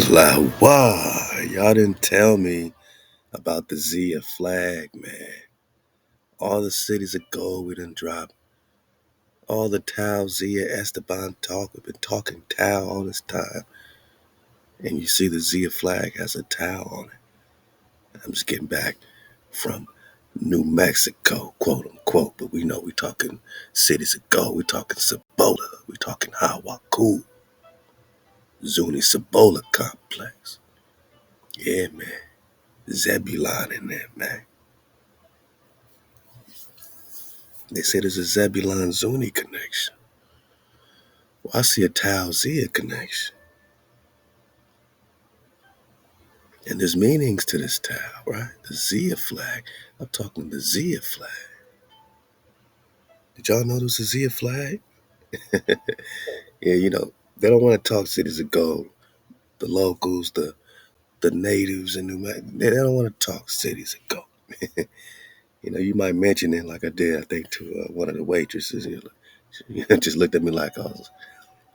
Halal HaWah. Y'all didn't tell me about the ZIA flag, man. All the cities of gold we done dropped. All the Taos, ZIA, Esteban talk. We've been talking Tao all this time. And you see the ZIA flag has a Tao on it. I'm just getting back from New Mexico, quote unquote. But we know we talking cities of gold. We talking CIBOLA. We talking Hawaku. Zuni CIBOLA complex. Yeah, man. Zebulon in there, man. They say there's a Zebulon Zuni connection. Well, I see a Tau Zia connection. And there's meanings to this Tau, right? The Zia flag. I'm talking the Zia flag. Did y'all know there's a Zia flag? Yeah, they don't want to talk cities of gold. The locals, the natives in New Mexico, they don't want to talk cities of gold. You might mention it like I did, I think, to one of the waitresses. Just looked at me like I was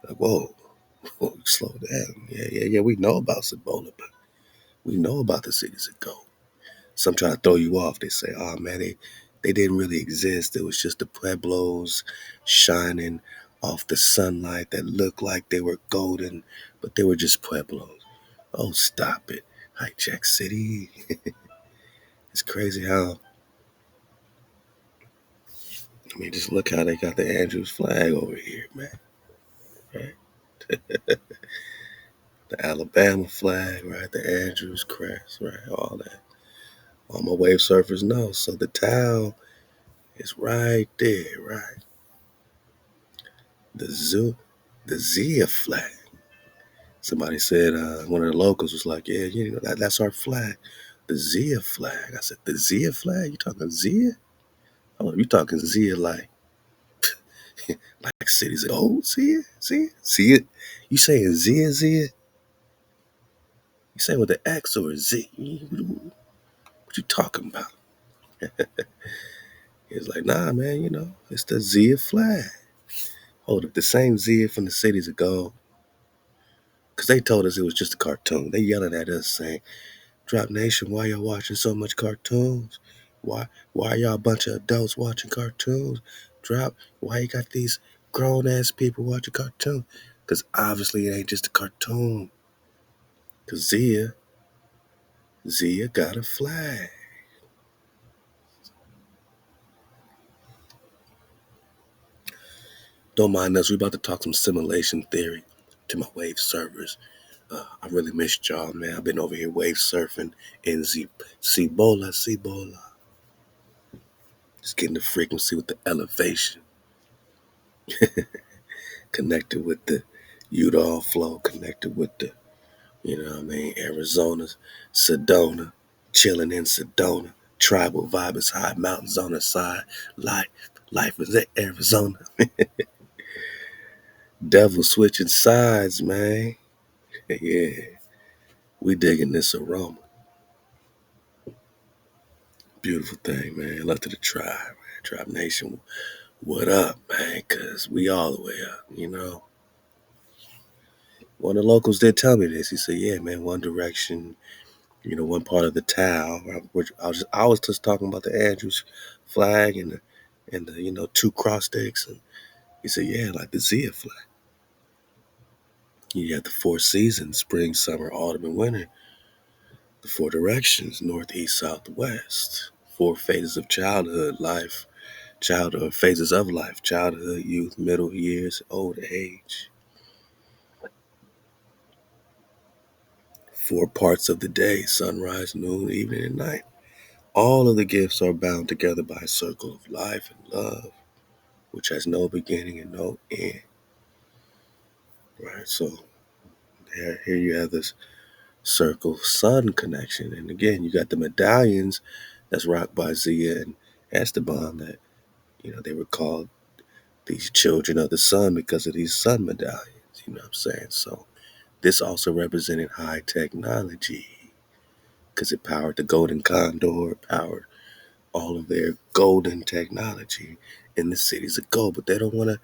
like, whoa, slow down. Yeah, we know about CIBOLA, but we know about the cities of gold. Some try to throw you off. They say, oh man, they didn't really exist. It was just the Pueblos shining off the sunlight that looked like they were golden, but they were just Pueblos. Oh, stop it. Hijack City. It's crazy how, just look how they got the Andrews flag over here, man. Right? The Alabama flag, right? The Andrews crest, right? All that. All my wave surfers know. So the towel is right there, right? The Zia flag. Somebody said, one of the locals was like, yeah, that's our flag. The Zia flag. I said, the Zia flag? You talking Zia? Oh, you talking Zia like cities of gold? Zia? See it? You saying Zia? You saying with the X or a Z? What you talking about? He was like, nah, man, it's the Zia flag. Hold up, the same Zia from the cities of gold. Because they told us it was just a cartoon. They yelling at us saying, Drop Nation, why y'all watching so much cartoons? Why y'all a bunch of adults watching cartoons? Why you got these grown-ass people watching cartoons? Because obviously it ain't just a cartoon. Because Zia got a flag. Don't mind us, we about to talk some simulation theory to my wave servers. I really missed y'all, man. I've been over here wave surfing in CIBOLA. Just getting the frequency with the elevation. Connected with the Udall flow, connected with the, Arizona, Sedona, chilling in Sedona. Tribal vibe is high, mountains on the side. Life is at Arizona. Devil switching sides, man. Yeah, we digging this aroma. Beautiful thing, man. Love to the tribe, man. Tribe Nation, what up, man? Because we all the way up. One of the locals did tell me this. He said, yeah, man, One Direction, one part of the Tau. I was just talking about the Andrews flag and the two cross sticks. And he said, yeah, like the Zia flag. You have the four seasons, spring, summer, autumn, and winter. The four directions, north, east, south, west. Four phases of childhood, phases of life, childhood, youth, middle years, old age. Four parts of the day, sunrise, noon, evening, and night. All of the gifts are bound together by a circle of life and love, which has no beginning and no end. Right? So here you have this circle sun connection. And again, you got the medallions that's rocked by Zia and Esteban that, they were called these children of the sun because of these sun medallions. You know what I'm saying? So this also represented high technology because it powered the Golden Condor, powered all of their golden technology in the cities of gold. But they don't want to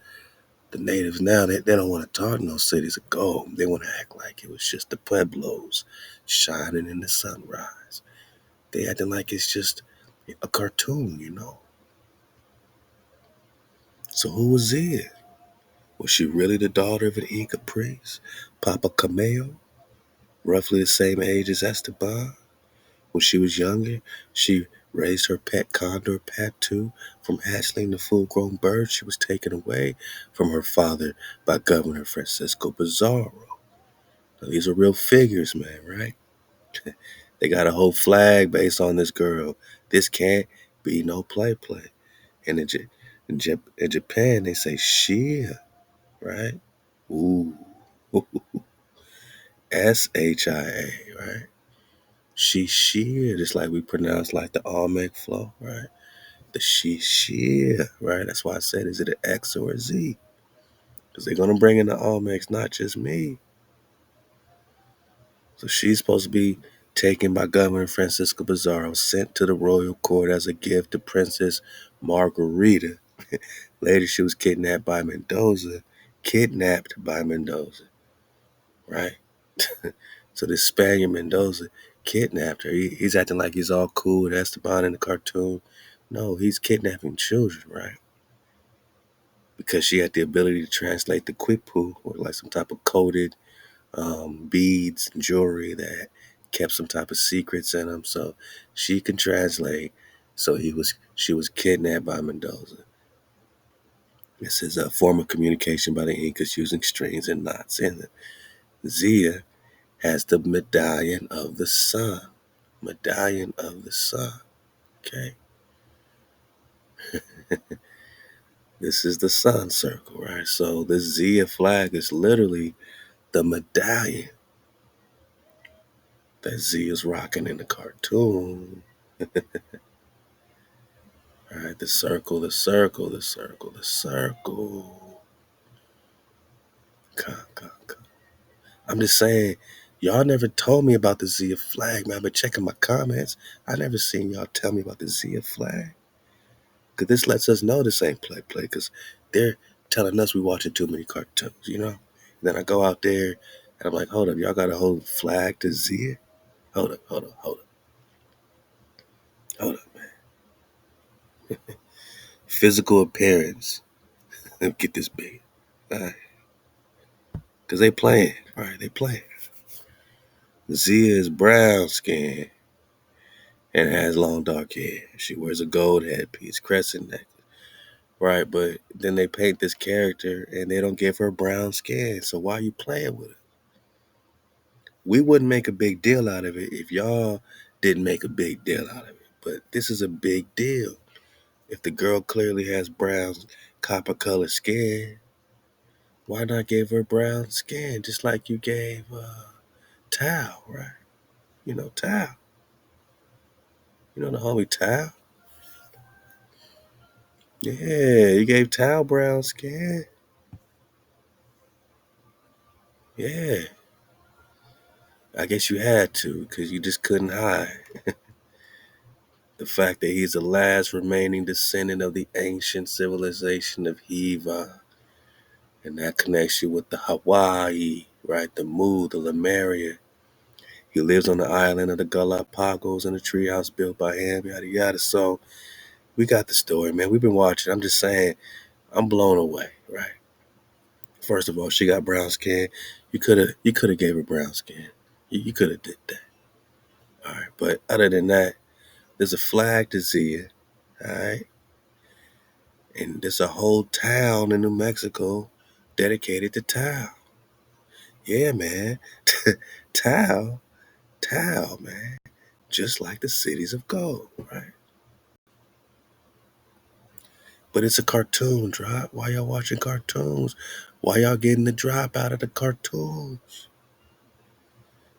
The natives now, they don't want to talk no cities of gold. They want to act like it was just the Pueblos shining in the sunrise. They acting like it's just a cartoon, you know. So who was Zia? Was she really the daughter of an Inca priest, Papa Cameo, roughly the same age as Esteban? When she was younger, she raised her pet condor, Patu, from hatchling to full-grown bird. She was taken away from her father by Governor Francisco Pizarro. Now, these are real figures, man, right? They got a whole flag based on this girl. This can't be no play. And in Japan, they say Shia, right? Ooh, Shia, right? She sheer, just like we pronounce like the Olmec flow, right? The she sheer, right? That's why I said, is it an X or a Z? Because they're gonna bring in the Olmecs, not just me. So she's supposed to be taken by Governor Francisco Pizarro, sent to the royal court as a gift to Princess Margarita. Later, she was kidnapped by Mendoza, right? So this Spaniard Mendoza kidnapped her. He's acting like he's all cool with Esteban in the cartoon. No, he's kidnapping children, right? Because she had the ability to translate the quipu, or like some type of coded beads and jewelry that kept some type of secrets in them. So she can translate. So she was kidnapped by Mendoza. This is a form of communication by the Incas using strings and knots. And the Zia has the medallion of the sun. Medallion of the sun. Okay. This is the sun circle, right? So the Zia flag is literally the medallion that Z is rocking in the cartoon. All right, the circle, the circle, the circle, the circle. Come. I'm just saying, y'all never told me about the Zia flag, man. I've been checking my comments. I never seen y'all tell me about the Zia flag. Because this lets us know this ain't play, because they're telling us we watching too many cartoons, you know? And then I go out there and I'm like, hold up, y'all got a whole flag to Zia? Hold up, man. Physical appearance. Get this big. All right. Because they playing. All right, they playing. Zia is brown skin and has long dark hair. She wears a gold headpiece, crescent necklace. Right, but then they paint this character and they don't give her brown skin. So why are you playing with it? We wouldn't make a big deal out of it if y'all didn't make a big deal out of it. But this is a big deal. If the girl clearly has brown, copper colored skin, why not give her brown skin just like you gave Tao, right? You know, Tao. You know the homie Tao? Yeah, you gave Tao brown skin. Yeah, I guess you had to because you just couldn't hide the fact that he's the last remaining descendant of the ancient civilization of Hiva. And that connects you with the Hawaii, right? The Moor, the Lemuria. He lives on the island of the Galapagos in a treehouse built by him, yada yada. So we got the story, man. We've been watching. I'm just saying, I'm blown away, right? First of all, she got brown skin. You could have gave her brown skin. You could have did that. All right. But other than that, there's a flag to Zia. All right. And there's a whole town in New Mexico dedicated to Tao. Yeah, man. Tao, Tao, man. Just like the cities of gold, right? But it's a cartoon drop. Why y'all watching cartoons? Why y'all getting the drop out of the cartoons?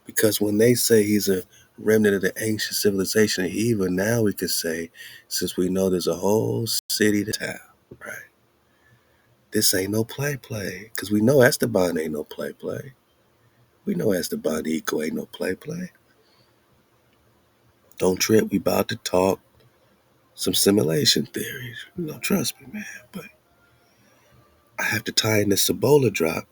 Because when they say he's a remnant of the ancient civilization of Eva, now we can say, since we know there's a whole city to Tao, right? This ain't no play. Because we know Esteban ain't no play. We know Esteban Eco ain't no play. Don't trip. We about to talk some simulation theories. You know, trust me, man. But I have to tie in the CIBOLA drop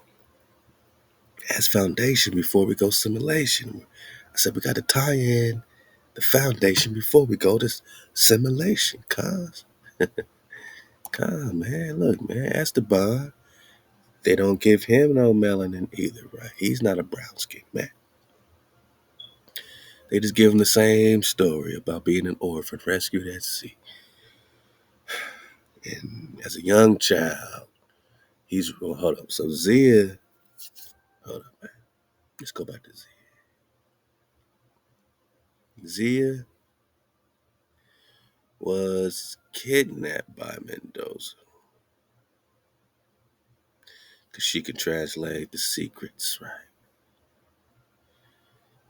as foundation before we go simulation. I said we got to tie in the foundation before we go to simulation. Cause, man, look, man, Esteban, they don't give him no melanin either, right? He's not a brown skin man. They just give him the same story about being an orphan rescued at sea. And as a young child, hold up. So ZIA, hold up, man. Let's go back to ZIA. ZIA was kidnapped by Mendoza because she could translate the secrets, right?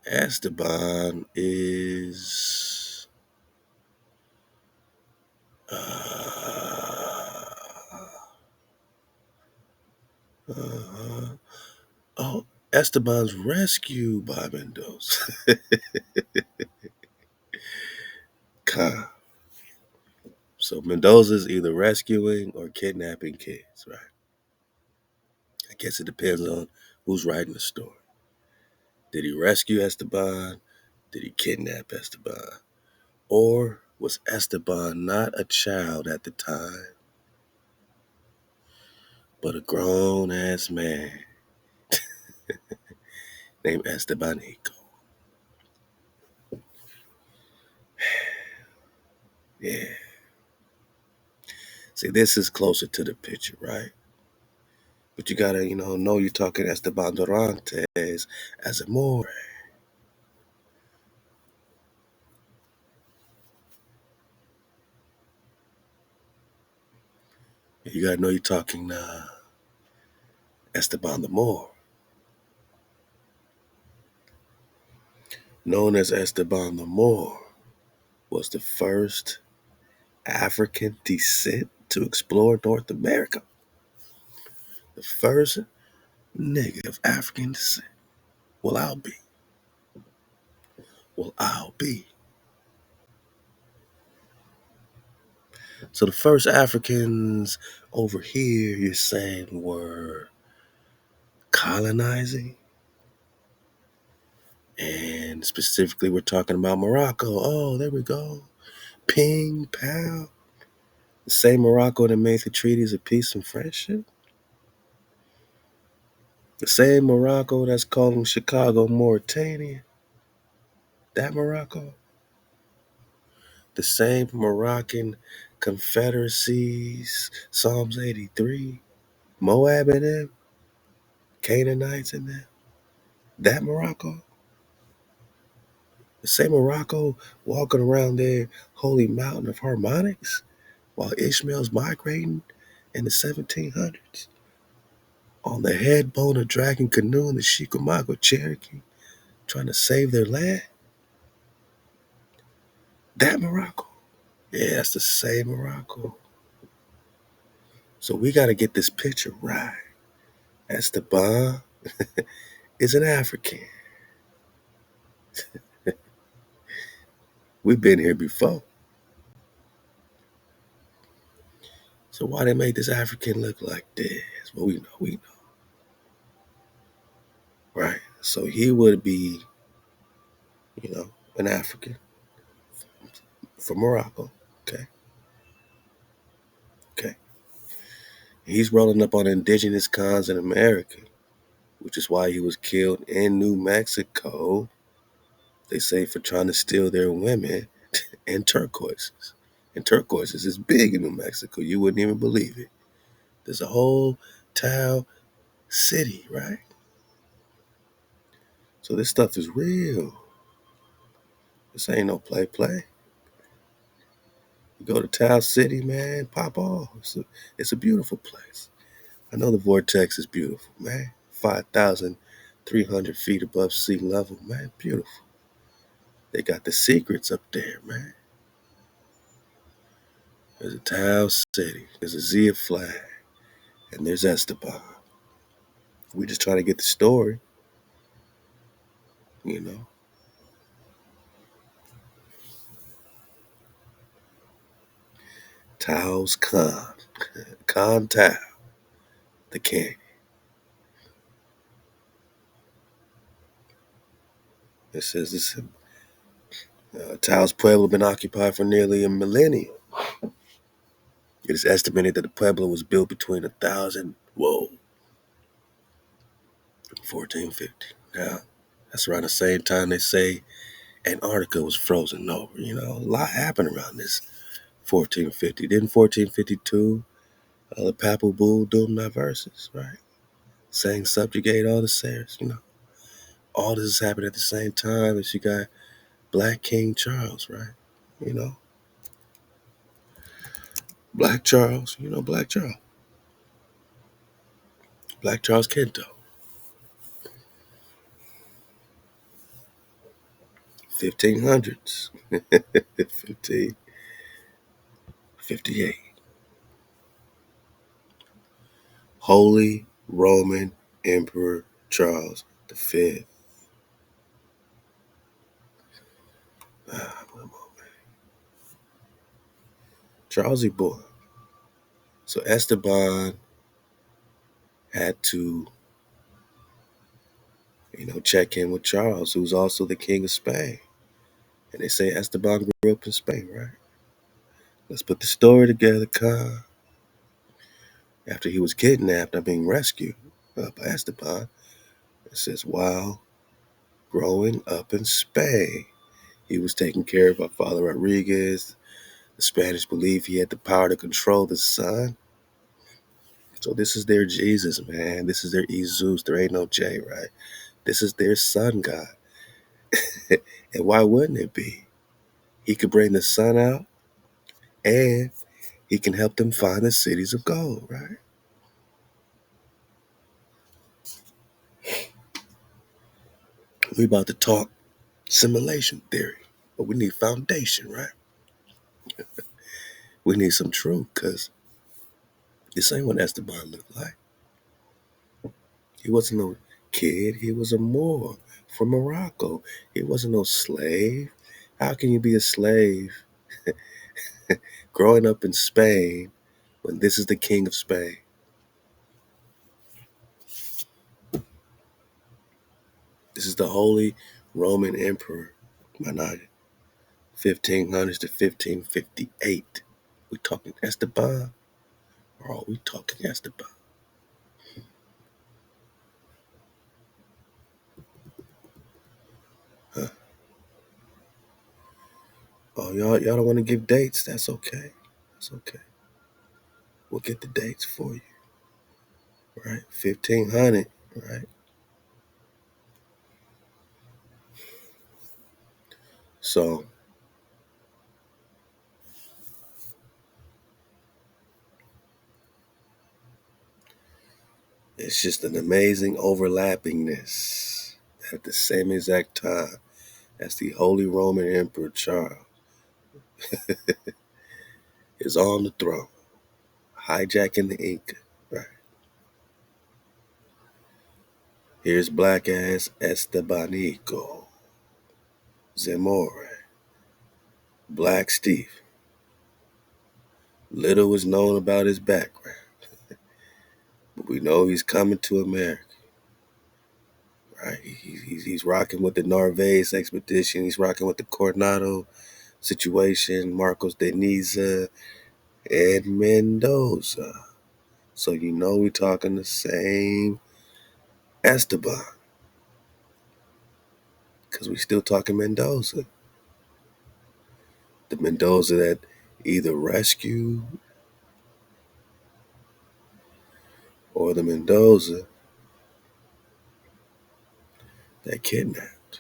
Esteban is uh, oh, Esteban's rescued by Mendoza. God. So Mendoza's either rescuing or kidnapping kids, right? I guess it depends on who's writing the story. Did he rescue Esteban? Did he kidnap Esteban? Or was Esteban not a child at the time, but a grown ass man named Estebanico? Yeah. See, this is closer to the picture, right? But you gotta, know you're talking Esteban Dorantes as a Moor. You gotta know you're talking Esteban the Moor. Known as Esteban the Moor, was the first African descent to explore North America. The first nigga of African descent. Well, I'll be. Well, I'll be. So the first Africans over here, you're saying, were colonizing? And specifically, we're talking about Morocco. Oh, there we go. Ping, pow. The same Morocco that made the treaties of peace and friendship? The same Morocco that's calling Chicago Mauritania? That Morocco? The same Moroccan confederacies, Psalms 83, Moab and them, Canaanites and them? That Morocco? The same Morocco walking around their holy mountain of harmonics while Ishmael's migrating in the 1700s on the head boat of dragon canoe in the Chickamauga Cherokee trying to save their land? That Morocco? Yeah, that's the same Morocco. So we got to get this picture right. Esteban is an African. We've been here before. So why they make this African look like this? Well, we know, right? So he would be, an African from Morocco. Okay, okay. He's rolling up on indigenous cons in America, which is why he was killed in New Mexico. They say for trying to steal their women and turquoises. And turquoises is big in New Mexico. You wouldn't even believe it. There's a whole town city, right? So this stuff is real. This ain't no play. You go to Taos City, man, pop off. It's a beautiful place. I know the vortex is beautiful, man. 5,300 feet above sea level, man. Beautiful. They got the secrets up there, man. There's a Taos City. There's a ZIA flag. And there's Esteban. We just trying to get the story, you know. Taos Khan. Khan Tao. the king. It says this Taos Pueblo been occupied for nearly a millennium. It is estimated that the Pueblo was built between 1450. Now, that's around the same time they say Antarctica was frozen over. A lot happened around this 1450. Didn't 1452 the Papal Bull Doom Diverses, right? Saying subjugate all the Sarahs, All this is happening at the same time as you got Black King Charles, right? You know, Black Charles, Black Charles Kento, 1500s, 1558. Holy Roman Emperor Charles V. Charles boy. So Esteban had to, check in with Charles, who's also the King of Spain. And they say Esteban grew up in Spain, right? Let's put the story together, Khan. After he was kidnapped and being rescued by Esteban, it says, while growing up in Spain, he was taken care of by Father Rodriguez. The Spanish believed he had the power to control the sun. So this is their Jesus, man. This is their Jesus. There ain't no J, right? This is their sun god. And why wouldn't it be? He could bring the sun out and he can help them find the cities of gold, right? We about to talk simulation theory, but we need foundation, right? We need some truth, because this ain't what Esteban looked like. He wasn't no kid. He was a Moor from Morocco. He wasn't no slave. How can you be a slave growing up in Spain when this is the king of Spain? This is the Holy Roman Emperor, my not 1500s to 1558. We talking Esteban, or are we talking Esteban? Huh? Oh, y'all don't want to give dates? That's okay. That's okay. We'll get the dates for you, right? 1500, right? So it's just an amazing overlappingness. At the same exact time as the Holy Roman Emperor Charles is on the throne, hijacking the Inca, right? Here's black ass Estebanico Zamora, Black Steve. Little is known about his background, but we know he's coming to America, right? He's rocking with the Narvaez expedition. He's rocking with the Coronado situation, Marcos de Niza, and Mendoza. So we're talking the same Esteban, because we still talking Mendoza. The Mendoza that either rescued or the Mendoza that kidnapped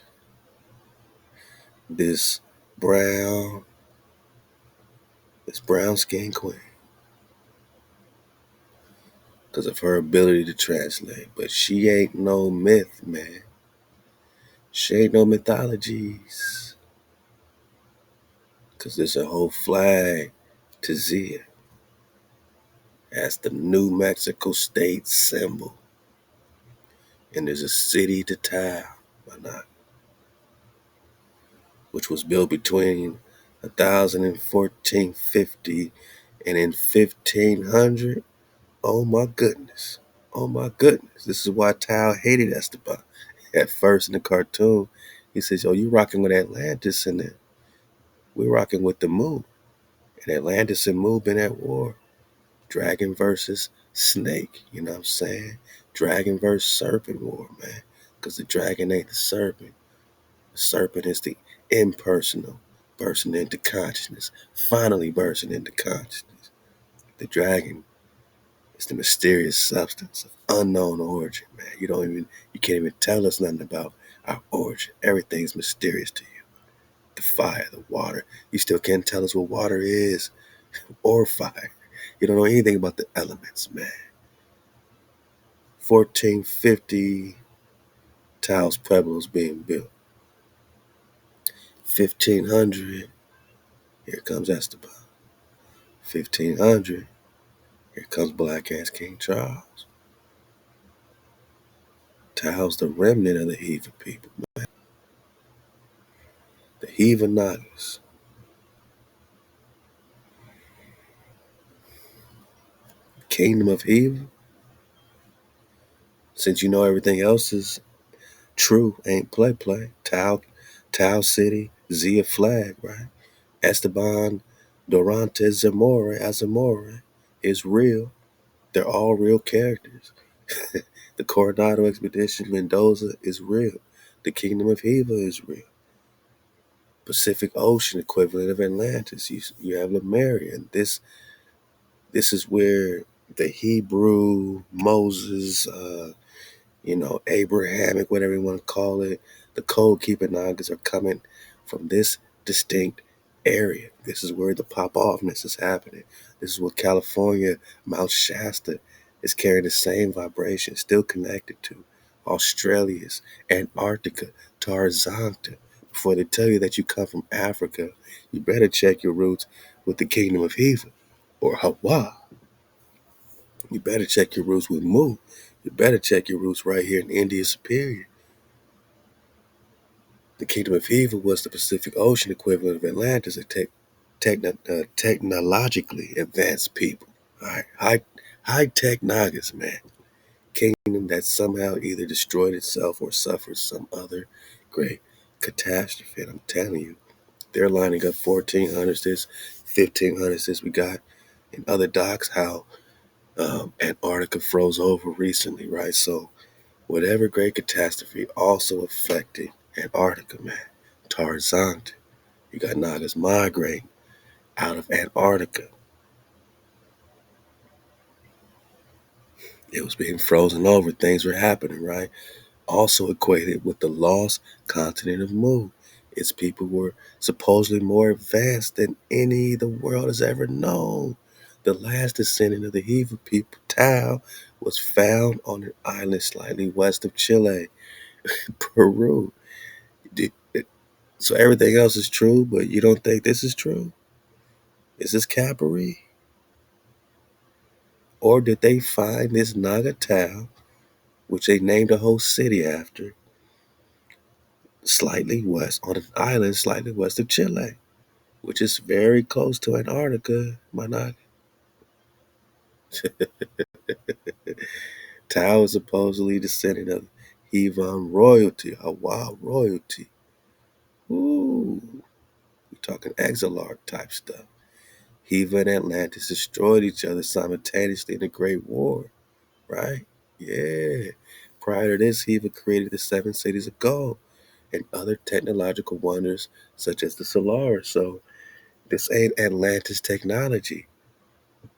this brown, this brown skinned queen because of her ability to translate. But she ain't no myth, man. She ain't no mythologies, because there's a whole flag to ZIA as the New Mexico state symbol. And there's a city to town, which was built between 1450 and in 1500. Oh my goodness. Oh my goodness. This is why Tao hated Esteban. At first in the cartoon, he says, "Oh, you rocking with Atlantis and we're rocking with the Moon. And Atlantis and Moon been at war. Dragon versus snake, you know what I'm saying? Dragon versus serpent war, man. Because the dragon ain't the serpent. The serpent is the impersonal, bursting into consciousness, finally bursting into consciousness. The dragon is the mysterious substance of unknown origin, man. You can't even tell us nothing about our origin. Everything's mysterious to you. The fire, the water. You still can't tell us what water is or fire. You don't know anything about the elements, man. 1450, Taos Pueblo is being built. 1500, here comes Esteban. 1500, here comes Black Ass King Charles. Taos, the remnant of the Heva people. The Heva Nagas. Kingdom of Heva. Since you know everything else is true, ain't play. Tao City, ZIA flag, right? Esteban Dorantes Zamora is real. They're all real characters. The Coronado Expedition, Mendoza is real. The Kingdom of Heva is real. Pacific Ocean equivalent of Atlantis. You have Lemuria. And this is where the Hebrew, Moses, Abrahamic, whatever you want to call it, the code keeping Nagas are coming from this distinct area. This is where the pop offness is happening. This is what California, Mount Shasta is carrying the same vibration, still connected to. Australia's, Antarctica, Tarzanta. Before they tell you that you come from Africa, you better check your roots with the Kingdom of Heva or HaWah. You better check your roots with Moor. You better check your roots right here in India Superior. The Kingdom of Heva was the Pacific Ocean equivalent of Atlantis, a technologically advanced people. All right, high tech Nagas, man. Kingdom that somehow either destroyed itself or suffered some other great catastrophe. And I'm telling you, they're lining up 1400s this, 1500s this. We got in other docs how Antarctica froze over recently, right? So whatever great catastrophe also affected Antarctica, man. Tarzan, you got Nagas migrating out of Antarctica. It was being frozen over. Things were happening, right? Also equated with the lost continent of Moor. Its people were supposedly more advanced than any the world has ever known. The last descendant of the Heva people, Tao, was found on an island slightly west of Chile, Peru. So everything else is true, but you don't think this is true? Is this Capri? Or did they find this Naga town, which they named a whole city after, slightly west on an island slightly west of Chile, which is very close to Antarctica, my Naga? Tao is supposedly descendant of Hevan royalty, Hawa royalty. Ooh, we're talking Exilarch type stuff. Heva and Atlantis destroyed each other simultaneously in the Great War, right? Yeah. Prior to this, Heva created the seven cities of gold and other technological wonders such as the Solaris. So this ain't Atlantis technology.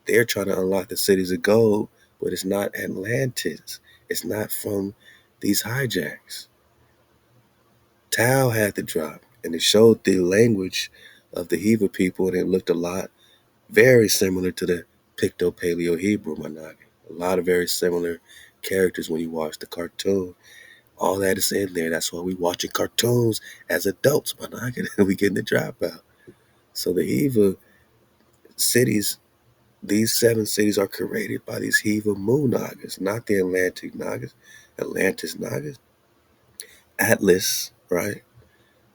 They're trying to unlock the cities of gold, but it's not Atlantis. It's not from these hijacks. Tao had the drop, and it showed the language of the Heva people, and it looked a lot very similar to the Picto Paleo Hebrew Monogamy. A lot of very similar characters when you watch the cartoon. All that is in there. That's why we watching cartoons as adults, Monogamy, and we getting the dropout. So the Heva cities, these seven cities are created by these Heva Mu Nagas, not the Atlantic Nagas, Atlantis Nagas. Atlas, right?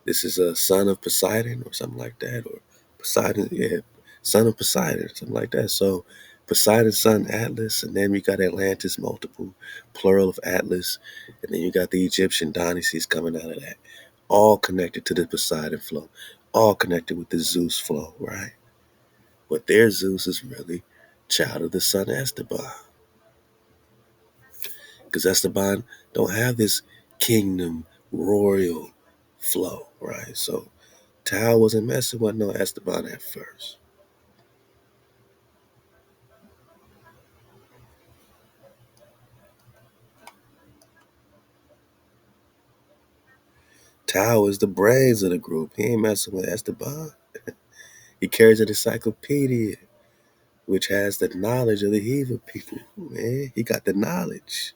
This is a son of Poseidon or something like that, or Poseidon, yeah, son of Poseidon, something like that. So Poseidon's son Atlas, and then you got Atlantis, multiple, plural of Atlas, and then you got the Egyptian dynasties coming out of that, all connected to the Poseidon flow, all connected with the Zeus flow, right? But their Zeus is really child of the sun Esteban, because Esteban don't have this kingdom royal flow, right? So Tao wasn't messing with no Esteban at first. Tao is the brains of the group. He ain't messing with Esteban. He carries an encyclopedia which has the knowledge of the Heva people. Man, he got the knowledge.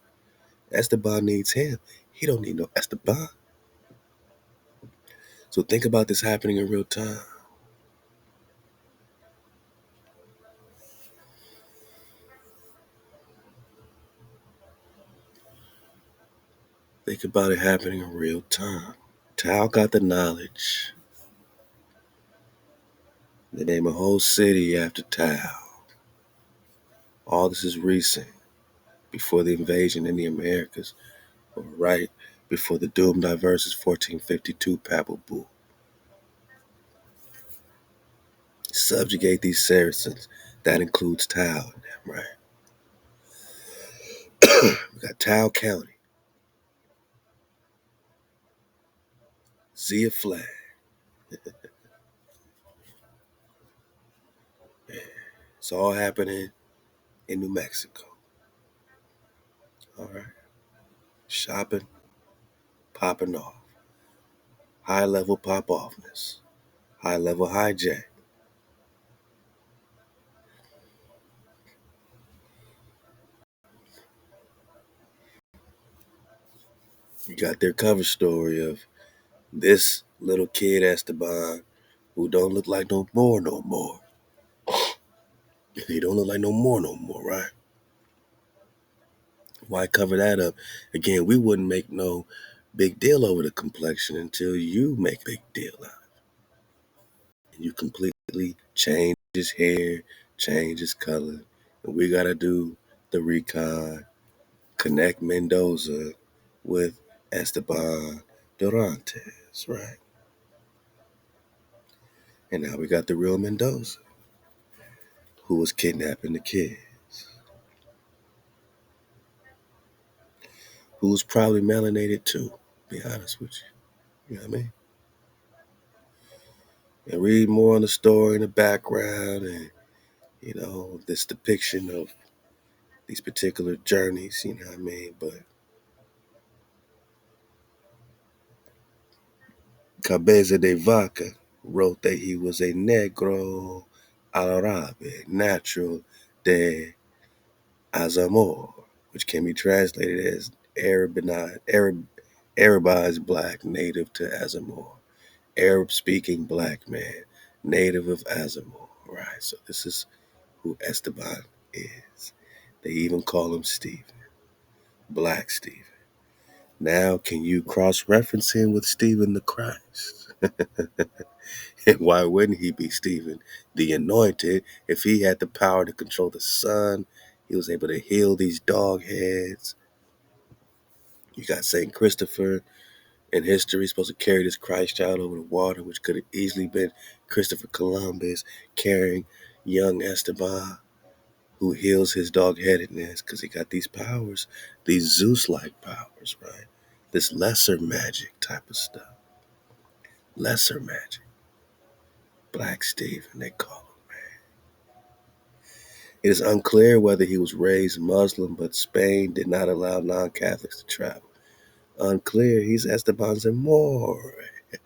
Esteban needs him. He don't need no Esteban. So think about this happening in real time. Think about it happening in real time. Tao got the knowledge. They name a whole city after Tao. All this is recent, before the invasion in the Americas, or right before the doomed diverses 1452 Papal Bull. Subjugate these Saracens. That includes Tao in them, right? We got Tao County, ZIA flag. It's all happening in New Mexico. All right. Shopping, popping off. High level pop offness. High level hijack. You got their cover story of this little kid Esteban who don't look like no more no more. He don't look like no more no more, right? Why cover that up? Again, we wouldn't make no big deal over the complexion until you make a big deal out of it. You completely change his hair, change his color. And we gotta do the recon, connect Mendoza with Esteban Durantes, right? And now we got the real Mendoza who was kidnapping the kid, who was probably melanated too, to be honest with you. You know what I mean? And read more on the story in the background and, this depiction of these particular journeys, you know what I mean? But Cabeza de Vaca wrote that he was a negro árabe, natural de Azamor, which can be translated as Arabized black native to Azamor. Arab speaking black man, native of Azamor. Right. So this is who Esteban is. They even call him Stephen. Black Stephen. Now can you cross reference him with Stephen the Christ? And why wouldn't he be Stephen the Anointed if he had the power to control the sun? He was able to heal these dog heads. You got St. Christopher in history supposed to carry this Christ child over the water, which could have easily been Christopher Columbus carrying young Esteban, who heals his dog headedness because he got these powers, these Zeus like powers, right? This lesser magic type of stuff. Lesser magic. Black Stephen, they call him. It is unclear whether he was raised Muslim, but Spain did not allow non Catholics to travel. Unclear. He's Esteban's and Moor.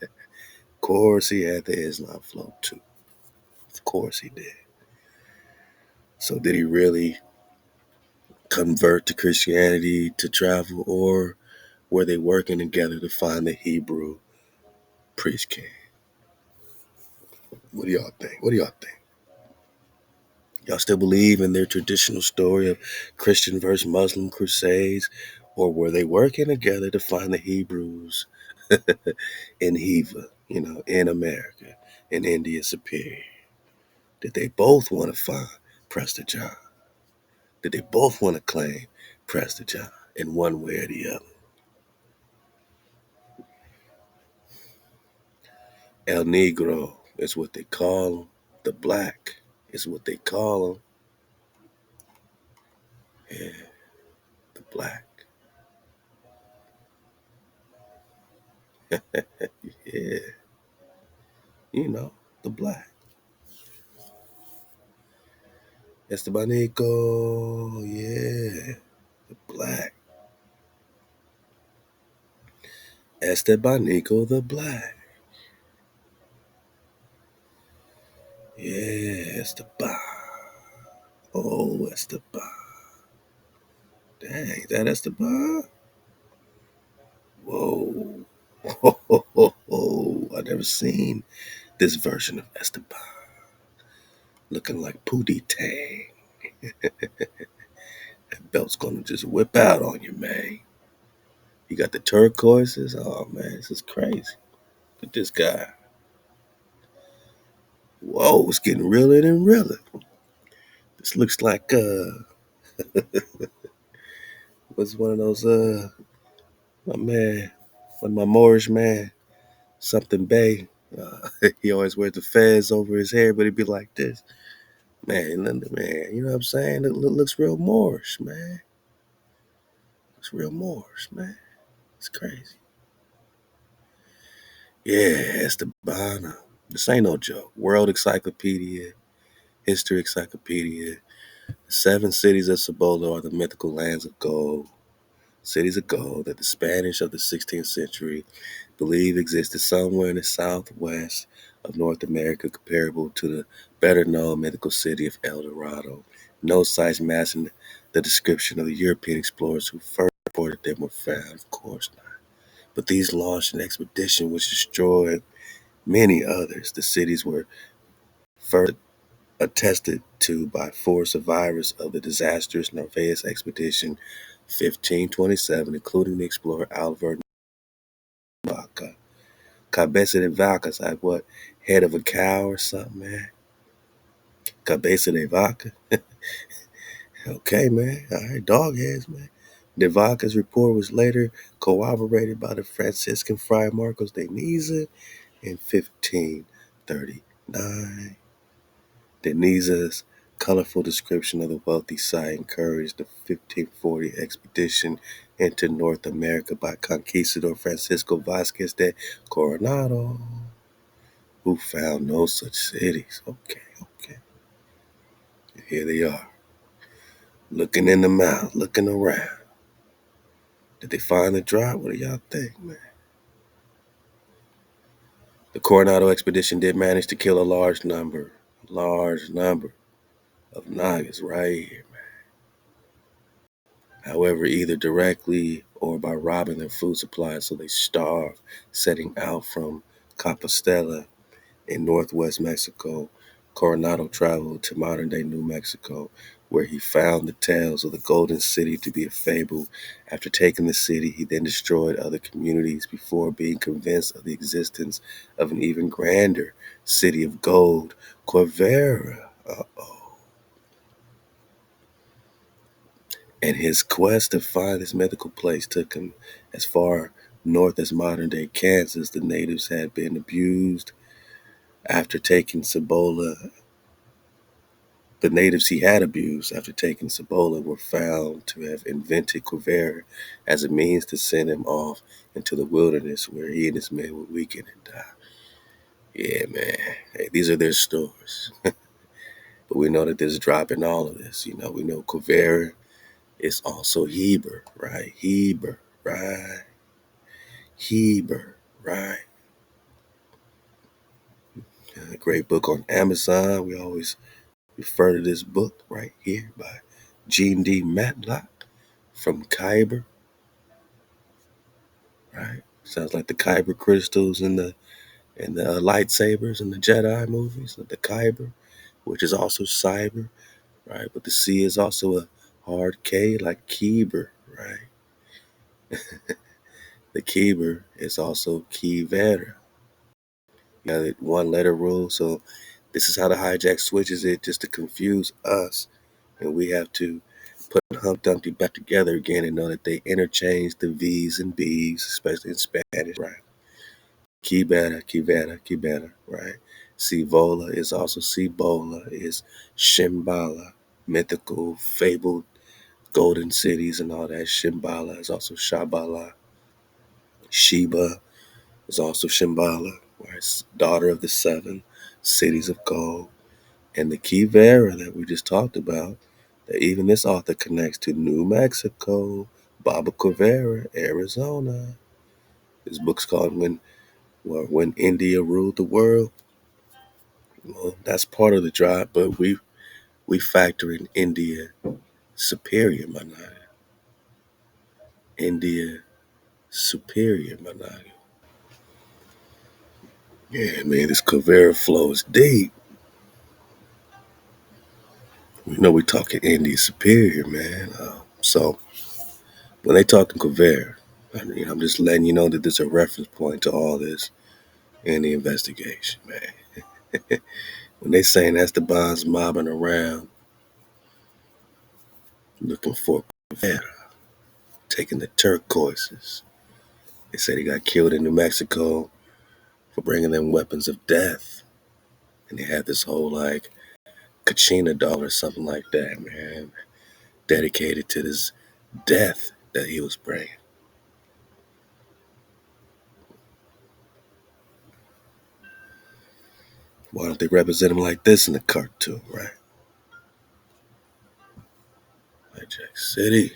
Of course, he had the Islam flow too. Of course, he did. So, did he really convert to Christianity to travel, or were they working together to find the Hebrew priest king? What do y'all think? What do y'all think? Y'all still believe in their traditional story of Christian versus Muslim crusades, or were they working together to find the Hebrews in Heva, in America, in India Superior? Did they both want to find Prester John? Did they both want to claim Prester John in one way or the other? El Negro is what they call him. The black is what they call him. Yeah, the black. Yeah, you know, the black. Estebanico, yeah, the black. Estebanico the black. Yeah, Esteban. Oh, Esteban. Dang, that Esteban? Whoa. I never seen this version of Esteban. Looking like Pootie Tang. That belt's gonna just whip out on you, man. You got the turquoises. Oh man, this is crazy. Look at this guy. Whoa, it's getting realer and realer. This looks like what's one of those my man, one of my Moorish man, something Bay. He always wears the fez over his hair, but he'd be like this. Man, you know what I'm saying? It looks real Moorish, man. Looks real Moorish, man. It's crazy. Yeah, Esteban. This ain't no joke. World Encyclopedia, History Encyclopedia. The 7 cities of Cibola are the mythical lands of gold. Cities of gold that the Spanish of the 16th century believe existed somewhere in the southwest of North America, comparable to the better known mythical city of El Dorado. No sites matching the description of the European explorers who first reported them were found, of course not. But these launched an expedition which destroyed many others. The cities were first attested to by 4 survivors of the disastrous Narvaez expedition 1527, including the explorer Alvar Vaca. Cabeza de Vaca is like what? Head of a cow or something, man? Cabeza de Vaca? Okay, man. All right, dog heads, man. De Vaca's report was later corroborated by the Franciscan friar Marcos de Niza in 1539. De Niza's colorful description of the wealthy site encouraged the 1540 expedition into North America by Conquistador Francisco Vasquez de Coronado, who found no such cities. Okay. Here they are, looking in the mouth, looking around. Did they find the drop? What do y'all think, man? The Coronado expedition did manage to kill a large number of Nagas right here. However, either directly or by robbing their food supplies so they starved, setting out from Compostela in northwest Mexico. Coronado traveled to modern-day New Mexico, where he found the tales of the Golden City to be a fable. After taking the city, he then destroyed other communities before being convinced of the existence of an even grander city of gold, Quivira. And his quest to find this mythical place took him as far north as modern-day Kansas. The natives had been abused after taking Cibola. The natives he had abused after taking Cibola were found to have invented Quivira as a means to send him off into the wilderness where he and his men would weaken and die. Yeah, man. Hey, these are their stories. But we know that there's a drop in all of this. You know, we know Quivira is also Heber, right? Heber, right? Heber, right? A great book on Amazon. We always refer to this book right here by Gene D. Matlock from Kyber, right? Sounds like the Kyber crystals and the lightsabers in the Jedi movies, the Kyber, which is also cyber, right? But the C is also a hard K, like Keber, right? The Keber is also Kivera. You got it 1 letter rule, so this is how the hijack switches it just to confuse us, and we have to put Humpty Dumpty back together again and know that they interchanged the V's and B's, especially in Spanish, right? Kibera, Kibera, Kibera, right? CIBOLA is also CIBOLA, is Shimbala, mythical, fabled golden cities and all that. Shimbala is also Shabala. Sheba is also Shimbala, right? Daughter of the seven cities of gold. And the Kivera that we just talked about, that even this author connects to New Mexico, Baba Cavera, Arizona. This book's called When India Ruled the World. Well, that's part of the drive, but we factor in India superior, Manaya. India superior, Manaya. Yeah, man, this Cavera flow is deep. We know we're talking India superior, man. So when they talking Cavera, I'm just letting you know that there's a reference point to all this in the investigation, man. When they saying Esteban's mobbing around looking for Cavera, taking the turquoises. They said he got killed in New Mexico for bringing them weapons of death. And they had this whole like Kachina doll or something like that, man, dedicated to this death that he was bringing. Why don't they represent him like this in the cartoon, right? Hijack City.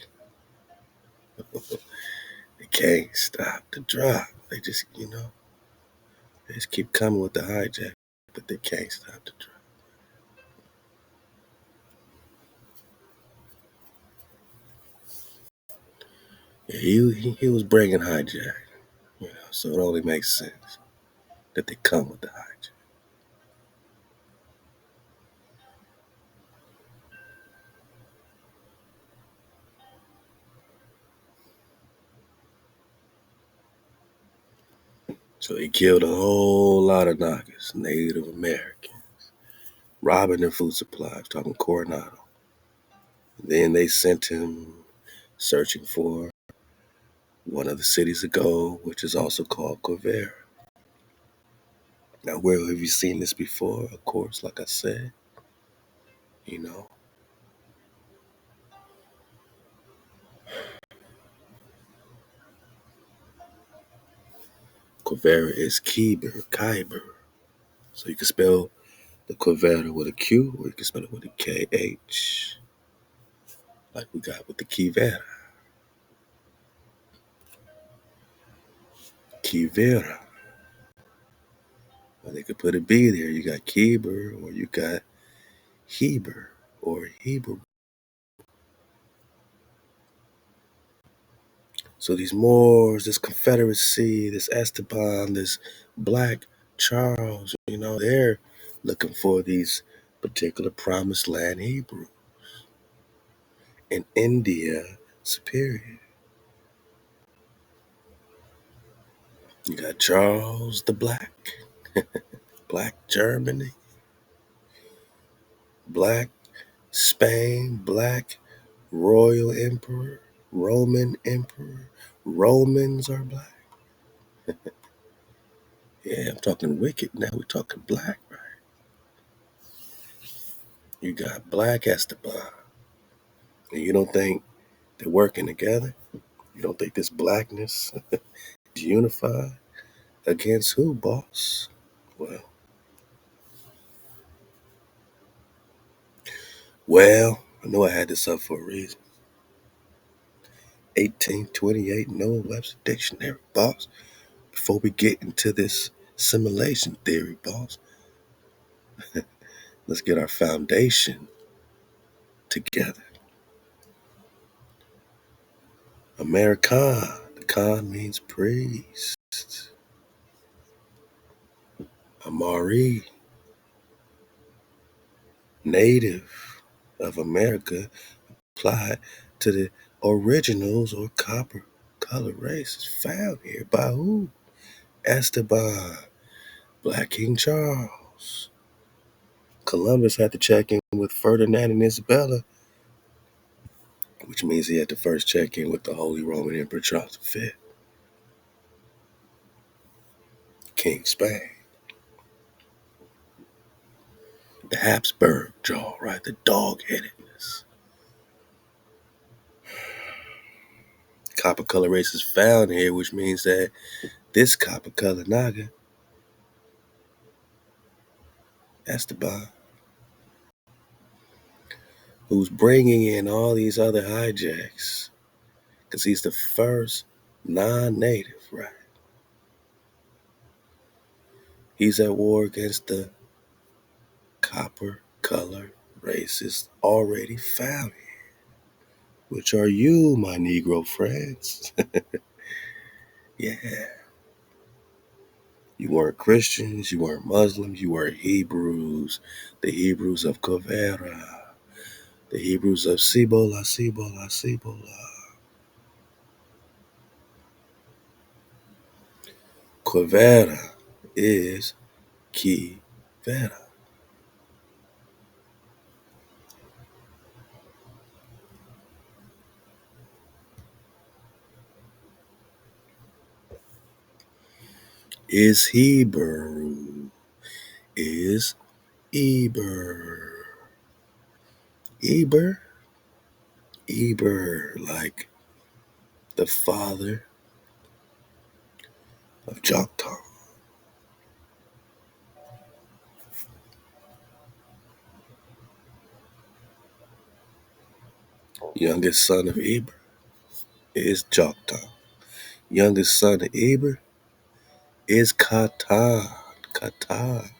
They can't stop the drop. They just, they just keep coming with the hijack, but they can't stop the drop. Yeah, he was bringing hijack, so it only makes sense that they come with the hijack. So he killed a whole lot of Nagas, Native American, robbing their food supplies, talking Coronado. Then they sent him searching for one of the cities of gold, which is also called Quivera. Now, where have you seen this before? Of course, like I said, you know, Quivera is Kyber. So you can spell the Quivera with a Q, or you can spell it with a KH, like we got with the Kivera. Kivera. Or they could put a B there. You got Kiber, or you got Heber, or Hebrew. So these Moors, this Confederacy, this Esteban, this Black Charles, they're looking for these particular promised land Hebrew in India superior. You got Charles the Black, Black Germany, Black Spain, Black Royal Emperor, Roman Emperor. Romans are black. Yeah, I'm talking wicked now. We're talking black, right? You got Black Esteban. And you don't think they're working together? You don't think this blackness is unified against who, boss? Well, I know I had this up for a reason. 1828 Noah Webster Dictionary, boss. Before we get into this simulation theory, boss, let's get our foundation together. American. The con means priest. Amari, native of America, applied to the originals or copper color races found here by who? Esteban, Black King Charles. Columbus had to check in with Ferdinand and Isabella which means he had to first check in with the Holy Roman Emperor Charles V, King of Spain. The Habsburg jaw, right? The dog-headedness. Copper color race is found here, which means that this copper color Naga, Esteban, who's bringing in all these other hijacks, because he's the first non-native, right? He's at war against the copper color races already found here, which are you, my Negro friends. Yeah. You weren't Christians, you weren't Muslims, you were Hebrews, the Hebrews of Cavera, the Hebrews of CIBOLA, CIBOLA, CIBOLA. Cavera is Kivera. Is Hebrew, is Eber. Eber? Eber, like the father of Choctaw. Youngest son of Eber is Choctaw. Youngest son of Eber is Catan. Catan.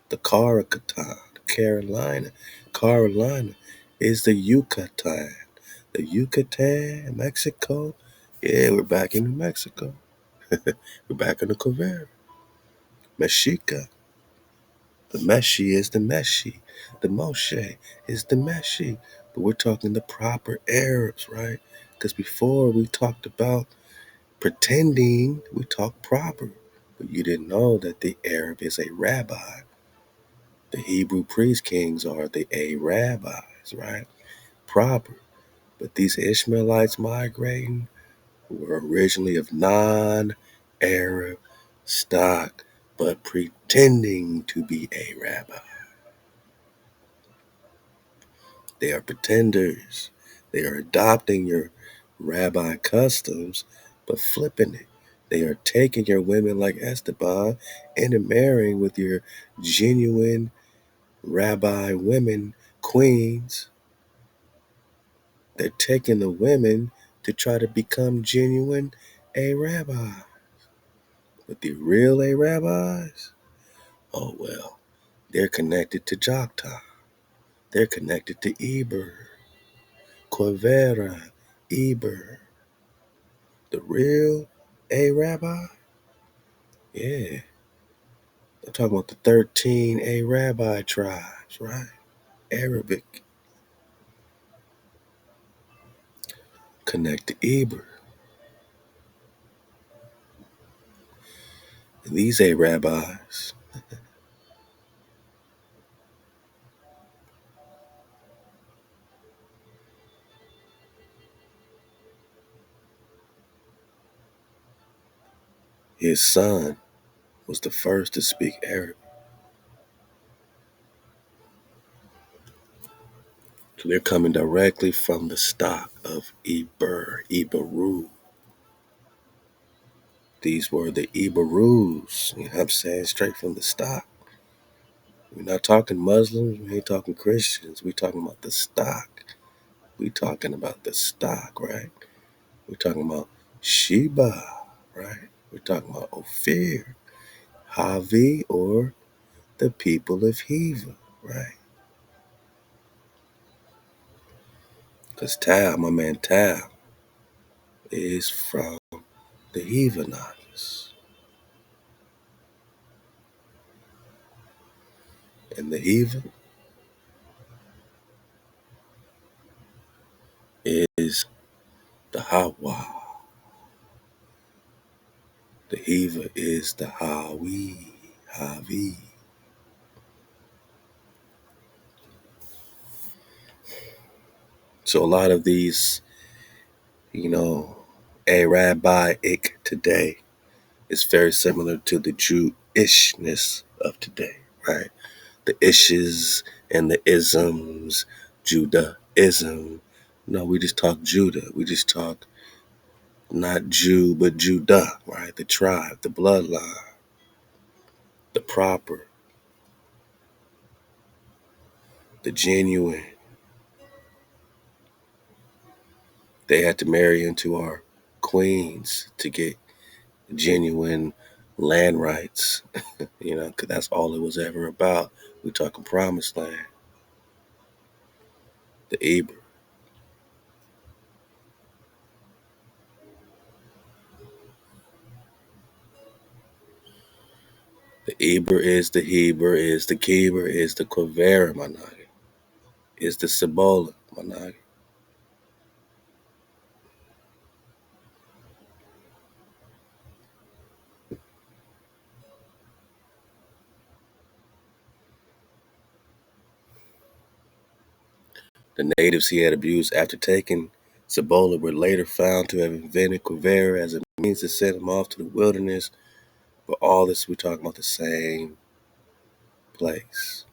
The Caracatan. Carolina. Carolina is the Yucatan. The Yucatan, Mexico. Yeah, we're back in New Mexico. We're back in the Cavera. Mexica. The Meshi is the Meshi. The Moshe is the Meshi. But we're talking the proper Arabs, right? Because before we talked about pretending, we talked proper. But you didn't know that the Arab is a rabbi. The Hebrew priest kings are the A rabbis, right? Proper. But these Ishmaelites migrating were originally of non-Arab stock, but pretending to be a rabbi. They are pretenders. They are adopting your rabbi customs, but flipping it. They are taking your women like Esteban and marrying with your genuine rabbi women, queens. They're taking the women to try to become genuine a rabbi. But the real a rabbis, oh well, they're connected to Jokta. They're connected to Eber, Quivera, Eber. The real a rabbi, yeah. I'm talking about the 13 a rabbi tribes, right? Arabic, connect to Eber. And these a rabbis, his son was the first to speak Arabic. So they're coming directly from the stock of Eber, Eberu. These were the Eberus, you know what I'm saying? Straight from the stock. We're not talking Muslims, we ain't talking Christians, we talking about the stock. We talking about the stock, right? We're talking about Sheba, right? We're talking about Ophir, Havi, or the people of Heva, right? Because Tal, my man Tal, is from the Heva Nagas. And the Heva is the HaWah. The Heva is the Hawi, Havi. So a lot of these, you know, a rabbi-ic today is very similar to the Jewishness of today, right? The ishes and the isms, Judaism. No, we just talk Judah. We just talk not Jew, but Judah, right? The tribe, the bloodline, the proper, the genuine. They had to marry into our queens to get genuine land rights, you know, because that's all it was ever about. We talking promised land, the Eber. The Eber is the Heber, is the Keber, is the Quavera, Managi, is the CIBOLA, Managi. The natives he had abused after taking CIBOLA were later found to have invented Quavera as a means to send him off to the wilderness. But all this, we're talking about the same place.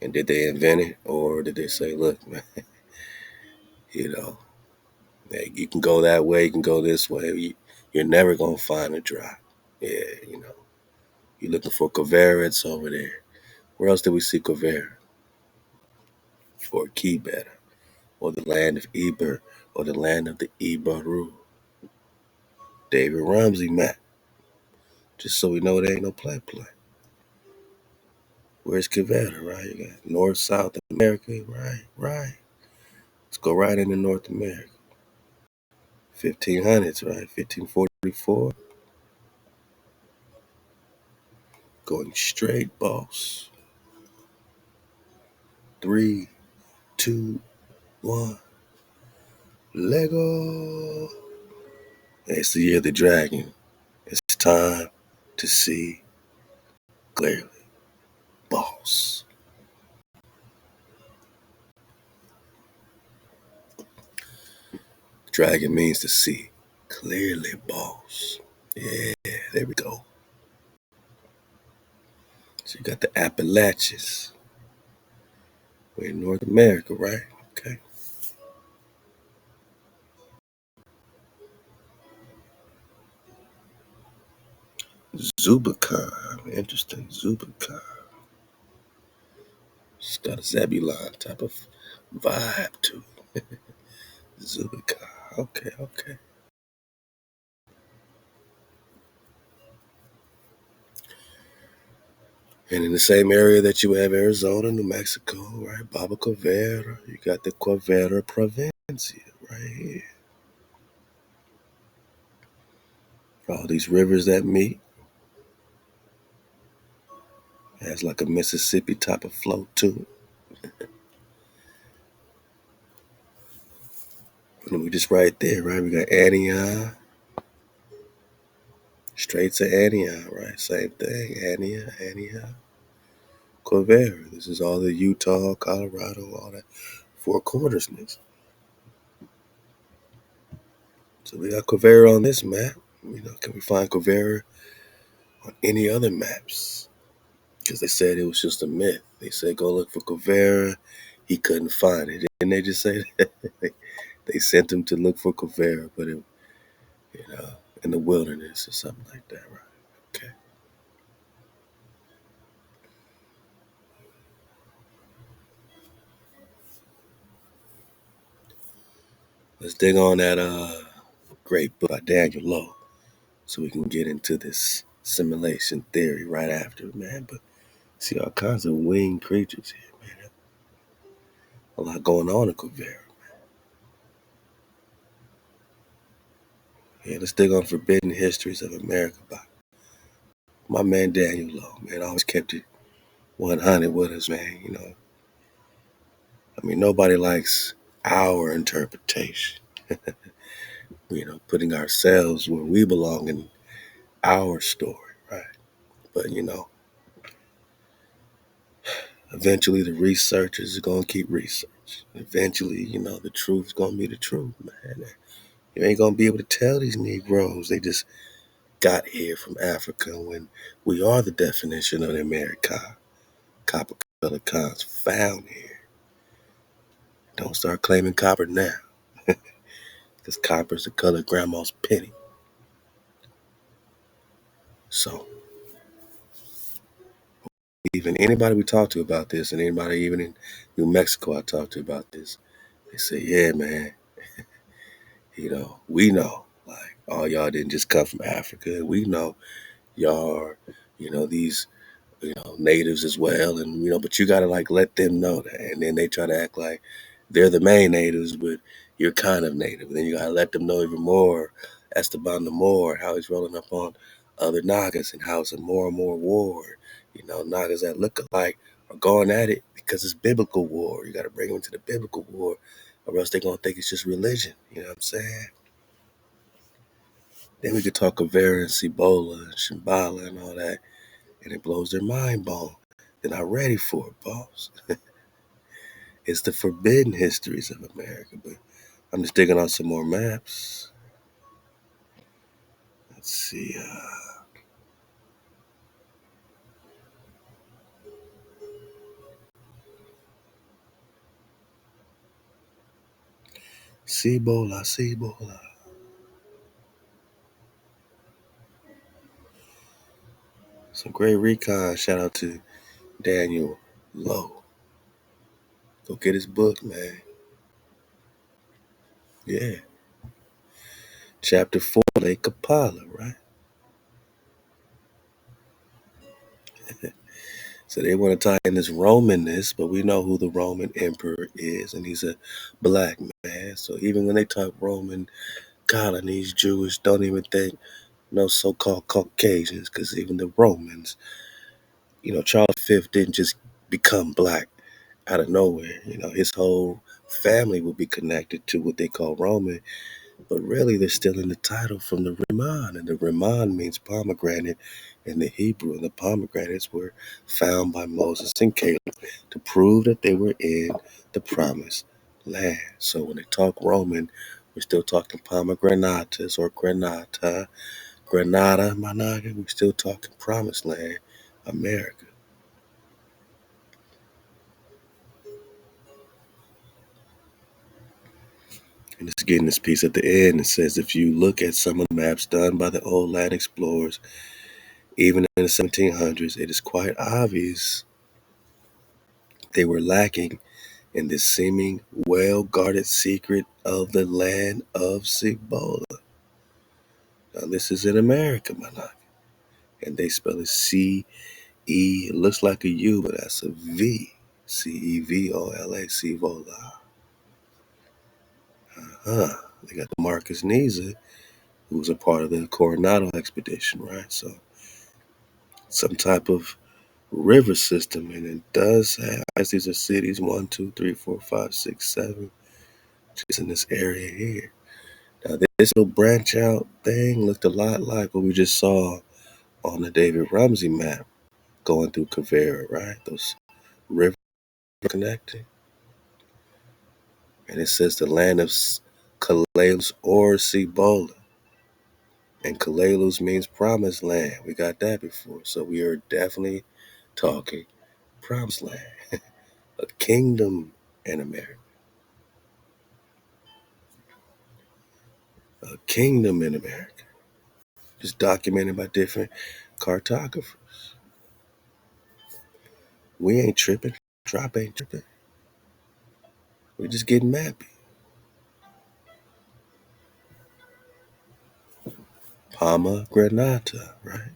And did they invent it, or did they say, look, man, you know, hey, you can go that way, you can go this way. You're never going to find a dry. Yeah, you know, you're looking for Quavera, it's over there. Where else did we see Quavera? Or Kibera, or the land of Eber, or the land of the Ibaru. David Ramsey map, just so we know it ain't no play. Where's Quavera, right? You got North, South America, right. Let's go right into North America. 1500s, right? 1544. Going straight, boss. 3, 2, 1. Lego. It's the year of the dragon. It's time to see clearly, boss. Dragon means to see clearly, boss. Yeah, there we go. So you got the Appalachians. We're in North America, right? Okay. Zubicon. Interesting. Zubicon. It's got a Zebulon type of vibe to it. Zubicon. Okay. And in the same area that you have Arizona, New Mexico, right? Baba Quavera. You got the Quavera Provincia right here. All these rivers that meet. Has like a Mississippi type of flow to it. And we just right there, right? We got Antioch. Straight to Antioch, right? Same thing. Antioch. Quavera. This is all the Utah, Colorado, all that four cornersness. So we got Quavera on this map. You know, can we find Quavera on any other maps? Because they said it was just a myth. They said go look for Quavera. He couldn't find it. Didn't they just say that? They sent him to look for Quavera, but it, you know, in the wilderness or something like that, right? Okay. Let's dig on that great book by Daniel Lowe so we can get into this simulation theory right after, man. But see all kinds of winged creatures here, man. A lot going on in Quavera. Yeah, let's dig on Forbidden Histories of America by my man Daniel Lowe, man. Always kept it 100 with us, man. You know, I mean, nobody likes our interpretation, you know, putting ourselves where we belong in our story, right? But, you know, Eventually, the researchers are going to keep research. Eventually, the truth's going to be the truth, man. You ain't going to be able to tell these Negroes they just got here from Africa when we are the definition of the America. Copper colored cons found here. Don't start claiming copper now, because copper's the color of grandma's penny. So, even anybody we talk to about this, and anybody even in New Mexico I talk to about this, they say, yeah, man, we know, like, all y'all didn't just come from Africa. We know y'all are, these, natives as well. And, but you got to like let them know that. And then they try to act like they're the main natives, but you're kind of native. And then you got to let them know even more. Esteban the Moor, how he's rolling up on other Nagas and how it's a more and more war. Nagas that look alike are going at it because it's biblical war. You got to bring them into the biblical war, or else they're going to think it's just religion. You know what I'm saying? Then we could talk of Vera and CIBOLA and Shambhala and all that, and it blows their mind bone. They're not ready for it, boss. It's the forbidden histories of America. But I'm just digging on some more maps. Let's see. CIBOLA, CIBOLA. Some great recon. Shout out to Daniel Lowe. Go get his book, man. Yeah. Chapter 4, Lake Kapala, right? So they want to tie in this Romanness, but we know who the Roman emperor is, and he's a black man. So even when they talk Roman colonies, Jewish, don't even think no so-called Caucasians, because even the Romans, Charles V didn't just become black out of nowhere. His whole family would be connected to what they call Roman, but really they're still in the title from the Riman, and the Riman means pomegranate in the Hebrew, and the pomegranates were found by Moses and Caleb to prove that they were in the promised land. So when they talk Roman, we're still talking pomegranates or granata, Granada, Managa, we're still talking promised land, America. And it's getting this piece at the end. It says, if you look at some of the maps done by the old land explorers, even in the 1700s, it is quite obvious they were lacking in the seeming well-guarded secret of the land of Cibola. Now, this is in America, Manak. And they spell it C-E. It looks like a U, but that's a V. C-E-V-O-L-A, Cibola. They got Marcus Niza, who was a part of the Coronado expedition, right? So some type of river system, and it does have these are cities 1, 2, 3, 4, 5, 6, 7, just in this area here. Now this little branch out thing looked a lot like what we just saw on the David Rumsey map going through Cavera, right? Those rivers connecting, and it says the land of Kalalus or Cibola. And Kalalus means promised land. We got that before. So we are definitely talking promised land. A kingdom in America. A kingdom in America. Just documented by different cartographers. We ain't tripping. Drop ain't tripping. We're just getting mappy. Pomegranata, right?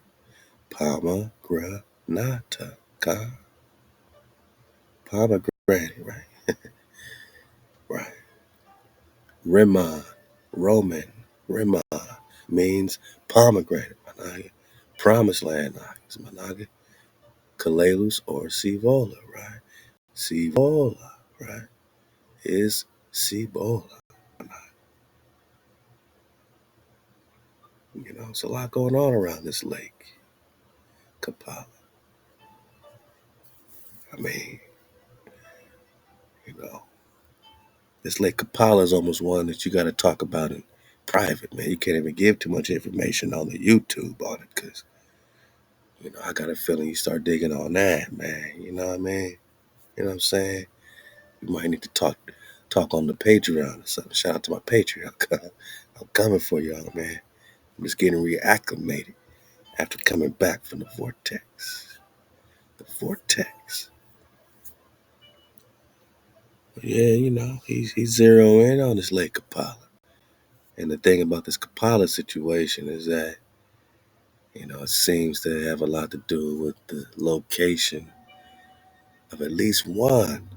Pomegranata. Pomegranate, right? Right. Riman, Roman, Riman means pomegranate, Managa. Promised land, Managa. Kalalus or Cibola, right? Cibola, right? Is Cibola. It's a lot going on around this lake, Kapala. I mean, you know, this Lake Kapala is almost one that you got to talk about in private, man. You can't even give too much information on the YouTube on it because, I got a feeling you start digging on that, man. You know what I mean? You know what I'm saying? You might need to talk on the Patreon or something. Shout out to my Patreon. I'm coming for y'all, man. I'm just getting reacclimated after coming back from the vortex. The vortex. But yeah, he's zeroing in on this Lake Kapala. And the thing about this Kapala situation is that, it seems to have a lot to do with the location of at least one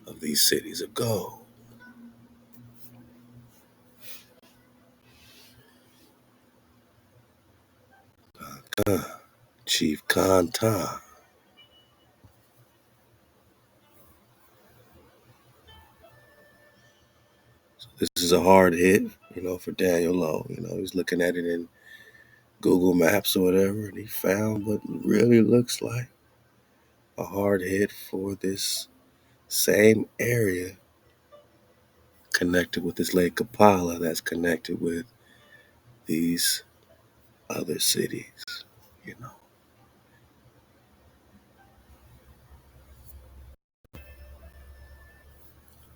of these cities of gold. Khan, Chief Khan Ta. This is a hard hit, for Daniel Lowe. He's looking at it in Google Maps or whatever, and he found what really looks like a hard hit for this same area connected with this Lake Kapala that's connected with these other cities, you know.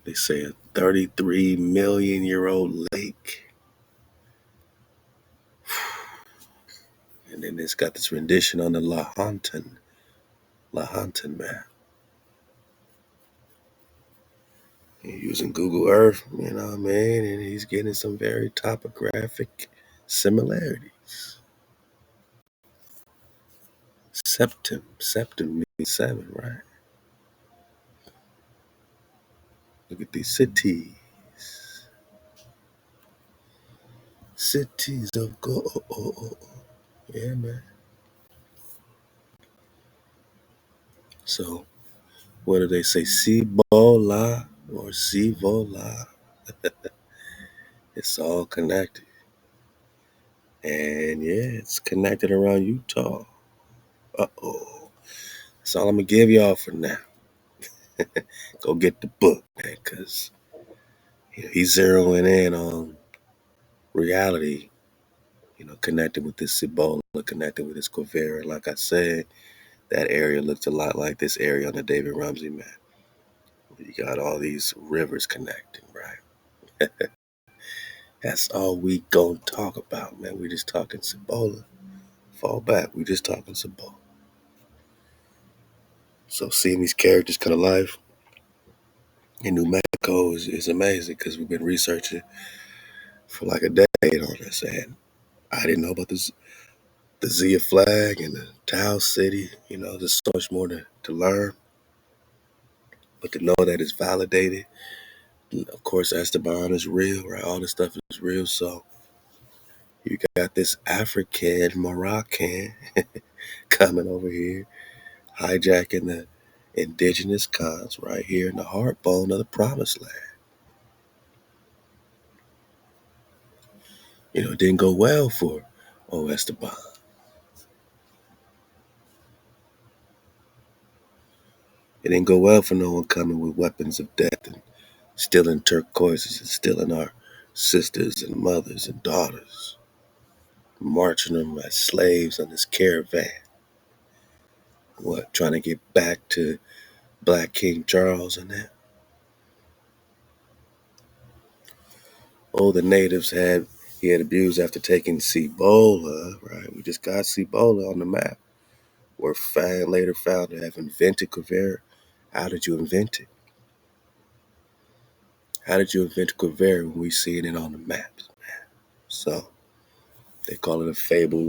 They say a 33 million year old lake. And then it's got this rendition on the Lahontan map. He's using Google Earth, you know what I mean? And he's getting some very topographic similarities. Septum means seven, right? Look at these cities. Cities of gold. Yeah, man. So, what do they say? CIBOLA or CIBOLA? It's all connected. And yeah, it's connected around Utah. Uh-oh. That's all I'm going to give y'all for now. Go get the book, man, because he's zeroing in on reality, connected with this Cibola, connected with this Quivira. Like I said, that area looks a lot like this area on the David Rumsey map. You got all these rivers connecting, right? That's all we gonna talk about, man. We just talking Cibola. Fall back. We just talking Cibola. So seeing these characters come to life in New Mexico is amazing because we've been researching for like a decade on this, and I didn't know about this, the ZIA flag and the Taos City. There's so much more to learn, but to know that it's validated. And of course, Esteban is real, right? All this stuff is real. So you got this African Moroccan coming over here, hijacking the indigenous cons right here in the heartbone of the promised land. It didn't go well for Esteban. It didn't go well for no one coming with weapons of death and stealing turquoises and stealing our sisters and mothers and daughters, marching them as slaves on this caravan. What, trying to get back to Black King Charles and that? Oh, the natives he had abused after taking CIBOLA, right? We just got CIBOLA on the map. Were later found to have invented Quivira. How did you invent it? How did you invent Quivira when we see it on the maps? So they call it a fable